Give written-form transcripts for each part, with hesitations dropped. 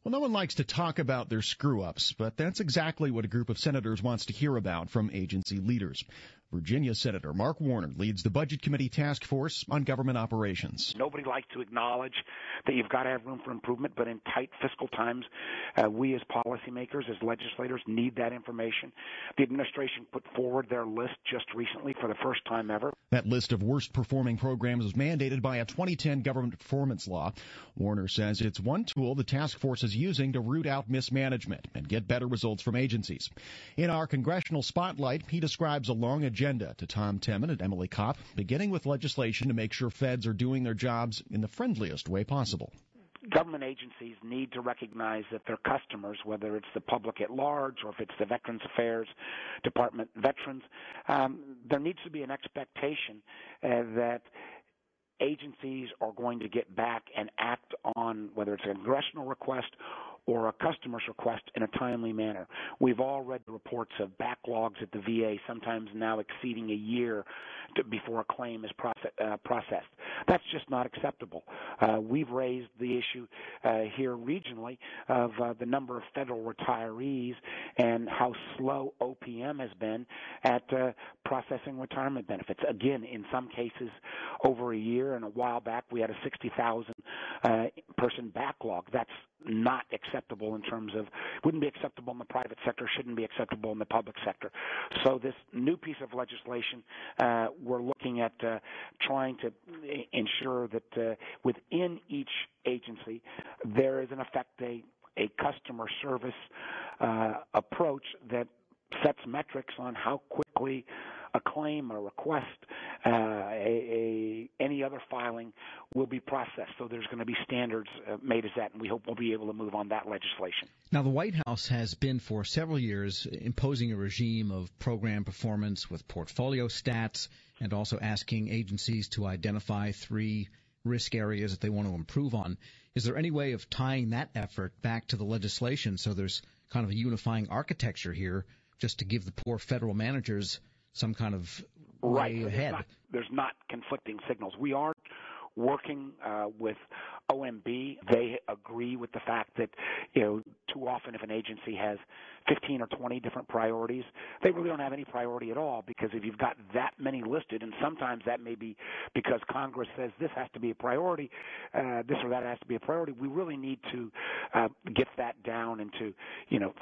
Well, no one likes to talk about their screw-ups, but that's exactly what a group of senators wants to hear about from agency leaders. Virginia Senator Mark Warner leads the Budget Committee Task Force on Government Operations. Nobody likes to acknowledge that you've got to have room for improvement, but in tight fiscal times, we as policymakers, as legislators, need that information. The administration put forward their list just recently for the first time ever. That list of worst-performing programs was mandated by a 2010 government performance law. Warner says it's one tool the task force is using to root out mismanagement and get better results from agencies. In our congressional spotlight, he describes a long agenda to Tom Temin and Emily Kopp, beginning with legislation to make sure feds are doing their jobs in the friendliest way possible. Government agencies need to recognize that their customers, whether it's the public at large or if it's the Veterans Affairs Department veterans, there needs to be an expectation that agencies are going to get back and act on whether it's a congressional request or a customer's request in a timely manner. We've all read the reports of backlogs at the VA, sometimes now exceeding a year before a claim is processed. That's just not acceptable. We've raised the issue here regionally of the number of federal retirees and how slow OPM has been at processing retirement benefits. Again, in some cases over a year, and a while back we had a 60,000 person backlog. That's not acceptable in terms of, wouldn't be acceptable in the private sector, shouldn't be acceptable in the public sector. So this new piece of legislation, we're looking at trying to ensure that within each agency there is in effect a customer service approach that sets metrics on how quickly a claim, a request, any other filing will be processed. So there's going to be standards made as that, and we hope we'll be able to move on that legislation. Now, the White House has been for several years imposing a regime of program performance with portfolio stats and also asking agencies to identify 3 risk areas that they want to improve on. Is there any way of tying that effort back to the legislation so there's kind of a unifying architecture here just to give the poor federal managers some kind of way ahead? There's not conflicting signals. We are working with OMB. They agree with the fact that, too often if an agency has 15 or 20 different priorities, they really don't have any priority at all, because if you've got that many listed, and sometimes that may be because Congress says this has to be a priority, this or that has to be a priority, we really need to get that down into,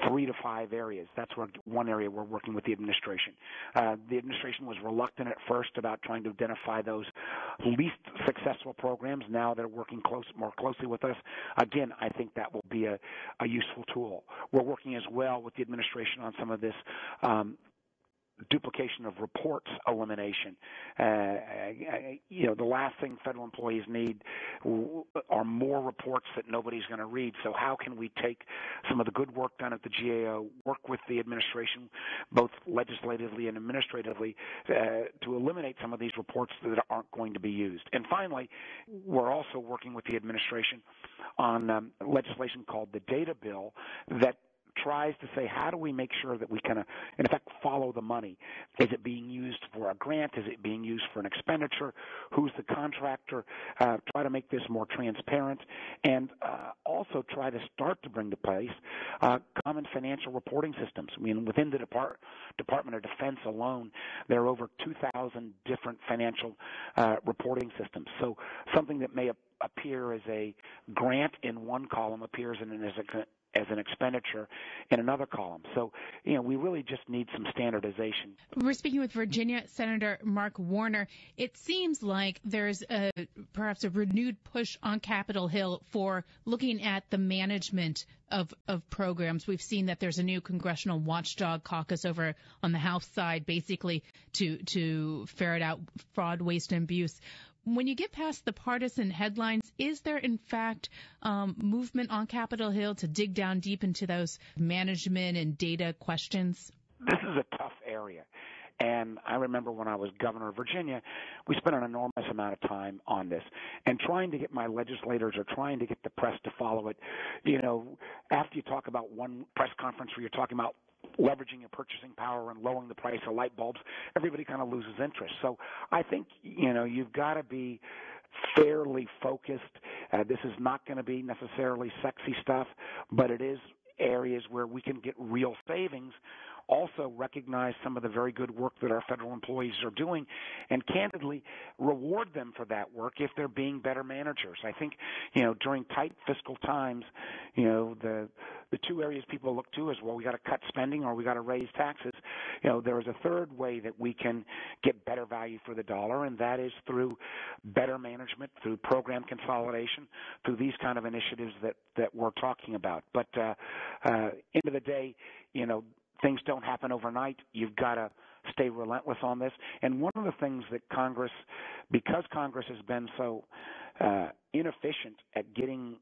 3 to 5 areas. That's one area we're working with the administration. The administration was reluctant at first about trying to identify those least successful programs. Now they're working more closely with us. Again, I think that will be a useful tool. We're working as well with the administration on some of this duplication of reports elimination. The last thing federal employees need are more reports that nobody's going to read. So how can we take some of the good work done at the GAO, work with the administration, both legislatively and administratively, to eliminate some of these reports that aren't going to be used? And finally, we're also working with the administration on legislation called the Data Bill that tries to say, how do we make sure that we can, in effect, follow the money? Is it being used for a grant? Is it being used for an expenditure? Who's the contractor? Try to make this more transparent, and also try to start to bring to place common financial reporting systems. I mean, within the Department of Defense alone, there are over 2,000 different financial reporting systems. So something that may appear as a grant in one column appears as an expenditure in another column. So, we really just need some standardization. We're speaking with Virginia Senator Mark Warner. It seems like there's perhaps a renewed push on Capitol Hill for looking at the management of programs. We've seen that there's a new congressional watchdog caucus over on the House side, basically to ferret out fraud, waste, and abuse. When you get past the partisan headlines, is there, in fact, movement on Capitol Hill to dig down deep into those management and data questions? This is a tough area. And I remember when I was governor of Virginia, we spent an enormous amount of time on this and trying to get my legislators or trying to get the press to follow it. After you talk about one press conference where you're talking about leveraging your purchasing power and lowering the price of light bulbs, everybody kind of loses interest. So I think, you've got to be fairly focused. This is not going to be necessarily sexy stuff, but it is areas where we can get real savings. Also recognize some of the very good work that our federal employees are doing, and candidly reward them for that work if they're being better managers. I think, during tight fiscal times, the two areas people look to is, well, we got to cut spending or we got to raise taxes. There is a third way that we can get better value for the dollar, and that is through better management, through program consolidation, through these kind of initiatives that we're talking about. But end of the day, things don't happen overnight. You've got to stay relentless on this. And one of the things that because Congress has been so inefficient at getting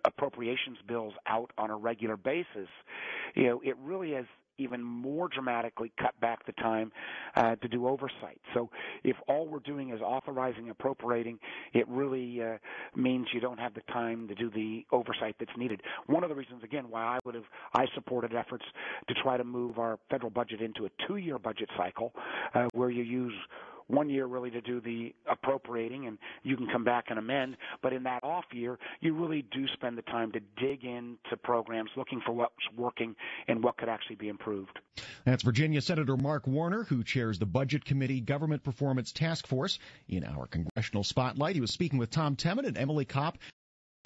appropriations bills out on a regular basis, it really has even more dramatically cut back the time to do oversight. So if all we're doing is authorizing, appropriating, it really means you don't have the time to do the oversight that's needed. One of the reasons, again, why I supported efforts to try to move our federal budget into a 2-year budget cycle where you use 1 year really to do the appropriating, and you can come back and amend. But in that off year, you really do spend the time to dig into programs, looking for what's working and what could actually be improved. That's Virginia Senator Mark Warner, who chairs the Budget Committee Government Performance Task Force. In our Congressional Spotlight, he was speaking with Tom Temin and Emily Kopp.